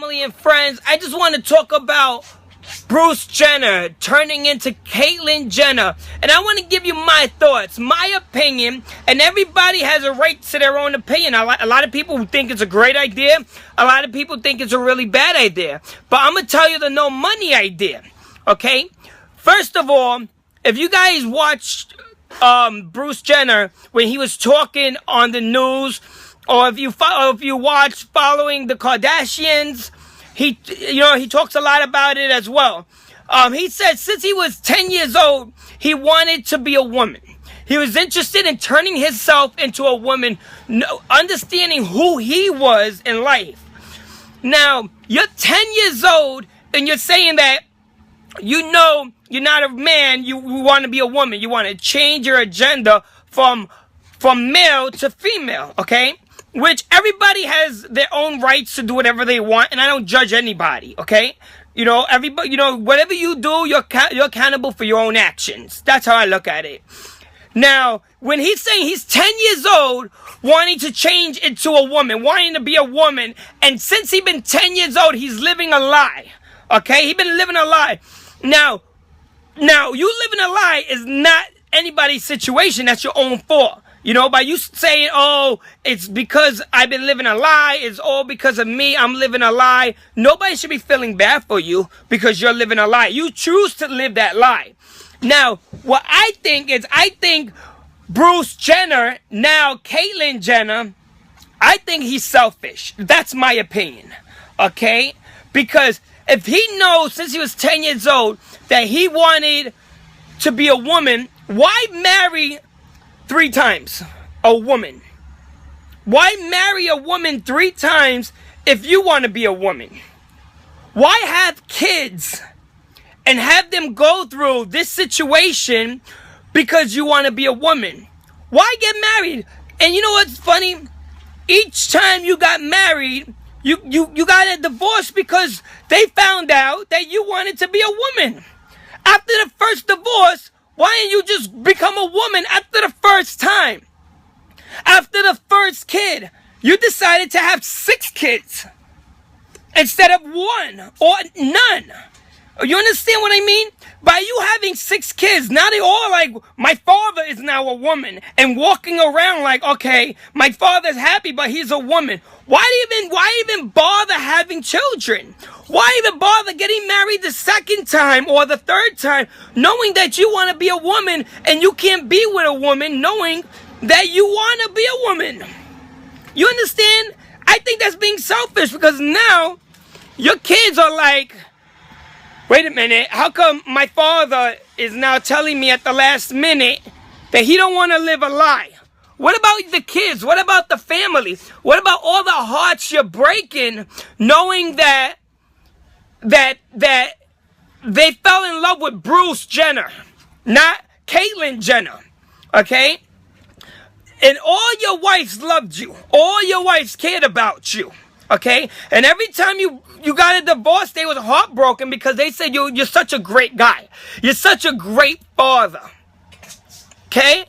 family and friends. I just want to talk about Bruce Jenner turning into Kaitlyn Jenner. And I want to give you my thoughts, my opinion, and everybody has a right to their own opinion. A lot of people think it's a great idea. A lot of people think it's a really bad idea. But I'm going to tell you the no money idea, okay? First of all, if you guys watched Bruce Jenner when he was talking on the news, or if you watch following the Kardashians, he talks a lot about it as well. He said since he was 10 years old, he wanted to be a woman. He was interested in turning himself into a woman, understanding who he was in life. Now, you're 10 years old and you're saying that you know you're not a man, you want to be a woman. You want to change your agenda from male to female, okay? Which everybody has their own rights to do whatever they want, and I don't judge anybody, okay? Everybody, whatever you do, you're accountable for your own actions. That's how I look at it. Now, when he's saying he's 10 years old, wanting to change into a woman, wanting to be a woman, and since he's been 10 years old, he's living a lie, okay? He's been living a lie. Now, you living a lie is not anybody's situation. That's your own fault. By you saying, oh, it's because I've been living a lie, it's all because of me, I'm living a lie. Nobody should be feeling bad for you because you're living a lie. You choose to live that lie. Now, what I think Bruce Jenner, now Kaitlyn Jenner, I think he's selfish. That's my opinion, okay? Because if he knows since he was 10 years old that he wanted to be a woman, why marry 3 times a woman? Why marry a woman 3 times if you want to be a woman? Why have kids and have them go through this situation because you want to be a woman? Why get married? And you know what's funny? Each time you got married, you got a divorce because they found out that you wanted to be a woman. After the first divorce, why didn't you just become a woman after the first time? After the first kid, you decided to have 6 kids instead of 1 or none. You understand what I mean? By you having 6 kids, now they all like, my father is now a woman, and walking around like, okay, my father's happy, but he's a woman. Why even bother having children? Why even bother getting married the 2nd time or the 3rd time, knowing that you want to be a woman and you can't be with a woman, knowing that you want to be a woman? You understand? I think that's being selfish because now your kids are like, wait a minute, how come my father is now telling me at the last minute that he don't want to live a lie? What about the kids? What about the family? What about all the hearts you're breaking, knowing that they fell in love with Bruce Jenner, not Kaitlyn Jenner, okay? And all your wives loved you. All your wives cared about you, okay? And every time you got a divorce, they was heartbroken because they said you're such a great guy. You're such a great father, okay?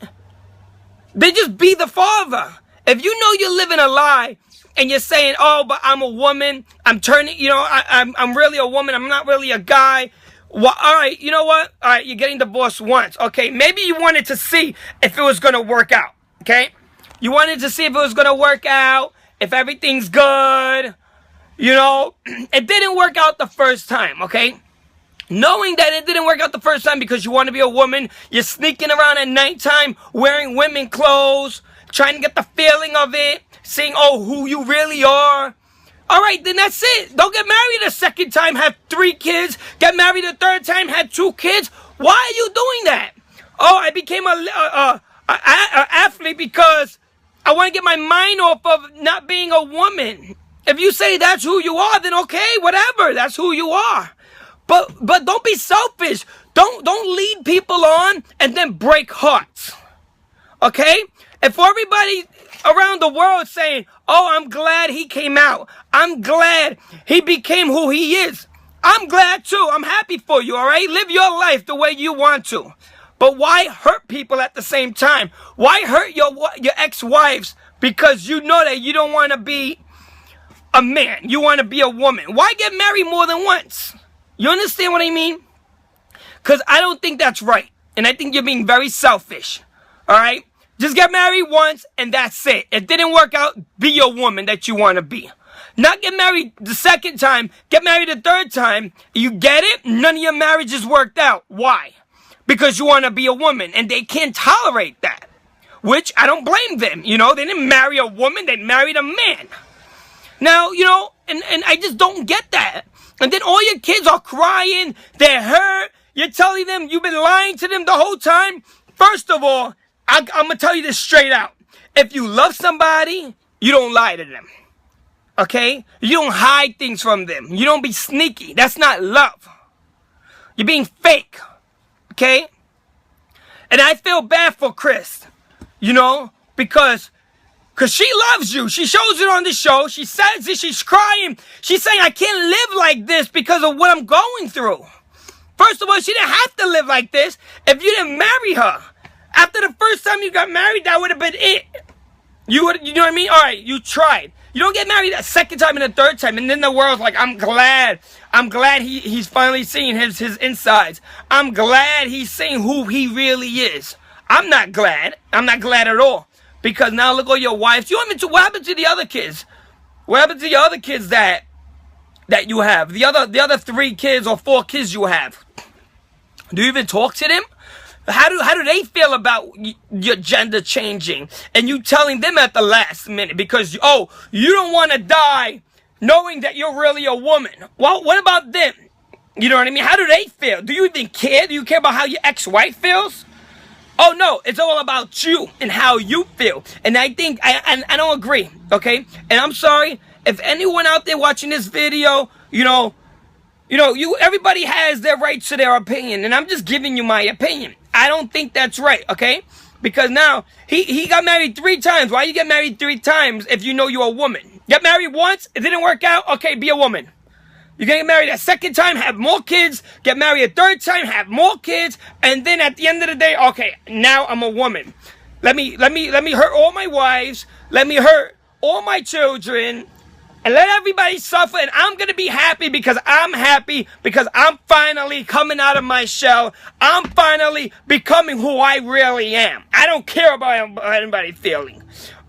Then just be the father. If you know you're living a lie and you're saying, oh, but I'm a woman, I'm turning, I'm really a woman, I'm not really a guy. Well, all right, you know what? All right, you're getting divorced once. Okay, maybe you wanted to see if it was going to work out, okay? You wanted to see if it was going to work out, if everything's good. It didn't work out the first time, okay? Knowing that it didn't work out the first time because you want to be a woman, you're sneaking around at nighttime wearing women clothes, trying to get the feeling of it, saying, oh, who you really are. All right, then that's it. Don't get married a 2nd time, have 3 kids. Get married a 3rd time, had 2 kids. Why are you doing that? Oh, I became a athlete because I want to get my mind off of not being a woman. If you say that's who you are, then okay, whatever. That's who you are. But don't be selfish. Don't lead people on and then break hearts. Okay? And for everybody around the world saying, oh, I'm glad he came out. I'm glad he became who he is. I'm glad too. I'm happy for you, all right? Live your life the way you want to. But why hurt people at the same time? Why hurt your ex-wives? Because you know that you don't want to be a man. You want to be a woman. Why get married more than once? You understand what I mean? Because I don't think that's right. And I think you're being very selfish. Alright? Just get married once and that's it. It didn't work out, be your woman that you want to be. Not get married the second time, get married the third time. You get it? None of your marriages worked out. Why? Because you want to be a woman and they can't tolerate that. Which I don't blame them. You know, they didn't marry a woman, they married a man. Now, you know, and I just don't get that. And then all your kids are crying, they're hurt. You're telling them you've been lying to them the whole time. First of all, I'm going to tell you this straight out. If you love somebody, you don't lie to them. Okay? You don't hide things from them. You don't be sneaky. That's not love. You're being fake. Okay? And I feel bad for Chris. You know? Because she loves you. She shows it on the show. She says it. She's crying. She's saying, I can't live like this because of what I'm going through. First of all, she didn't have to live like this if you didn't marry her. After the first time you got married, that would have been it. You know what I mean? All right, you tried. You don't get married a second time and a third time, and then the world's like, I'm glad he's finally seeing his insides. I'm glad he's seeing who he really is. I'm not glad. I'm not glad at all. Because now look at your wives. What happened to the other kids? What happened to your other kids that you have? The other 3 kids or 4 kids you have? Do you even talk to them? How do they feel about your gender changing and you telling them at the last minute because you don't want to die knowing that you're really a woman? Well, what about them? You know what I mean? How do they feel? Do you even care? Do you care about how your ex-wife feels? Oh no, it's all about you and how you feel. And I think I don't agree, okay? And I'm sorry if anyone out there watching this video, everybody has their right to their opinion, and I'm just giving you my opinion. I don't think that's right, okay? Because now, he got married 3 times. Why you get married 3 times if you know you're a woman? Get married once, it didn't work out, okay, be a woman. You're gonna get married a second time, have more kids, get married a third time, have more kids, and then at the end of the day, okay, now I'm a woman. Let me hurt all my wives, let me hurt all my children, and let everybody suffer, and I'm going to be happy because I'm finally coming out of my shell. I'm finally becoming who I really am. I don't care about anybody feeling.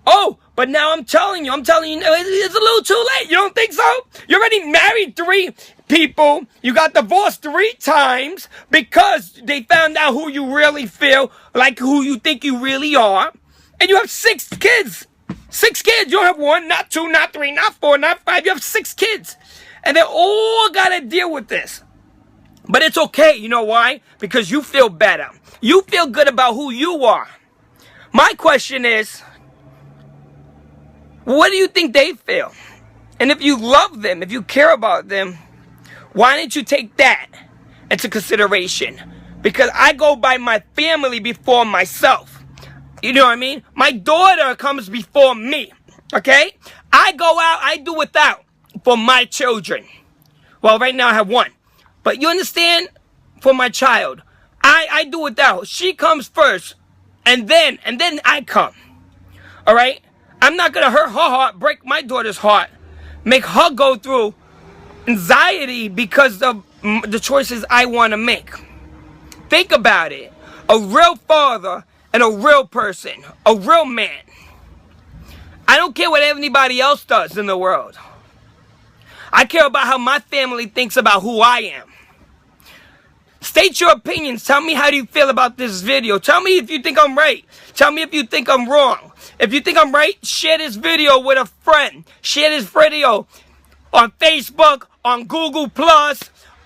Oh, but now I'm telling you, it's a little too late. You don't think so? You already married 3 people. You got divorced 3 times because they found out who you really feel, like who you think you really are. And you have 6 kids. 6 kids. You don't have 1, not 2, not 3, not 4, not 5. You have 6 kids. And they all got to deal with this. But it's okay. You know why? Because you feel better. You feel good about who you are. My question is, what do you think they feel? And if you love them, if you care about them, why didn't you take that into consideration? Because I go by my family before myself. You know what I mean? My daughter comes before me, okay? I go out, I do without for my children. Well, right now I have 1. But you understand? For my child, I do without. She comes first, and then I come, all right? I'm not going to hurt her heart, break my daughter's heart, make her go through anxiety because of the choices I want to make. Think about it. A real father and a real person, a real man. I don't care what anybody else does in the world. I care about how my family thinks about who I am. State your opinions. Tell me how do you feel about this video. Tell me if you think I'm right. Tell me if you think I'm wrong. If you think I'm right, share this video with a friend. Share this video on Facebook, on Google+,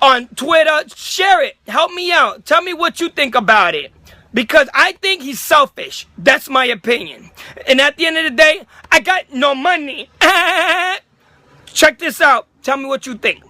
on Twitter. Share it. Help me out. Tell me what you think about it. Because I think he's selfish. That's my opinion. And at the end of the day, I got no money. Check this out. Tell me what you think.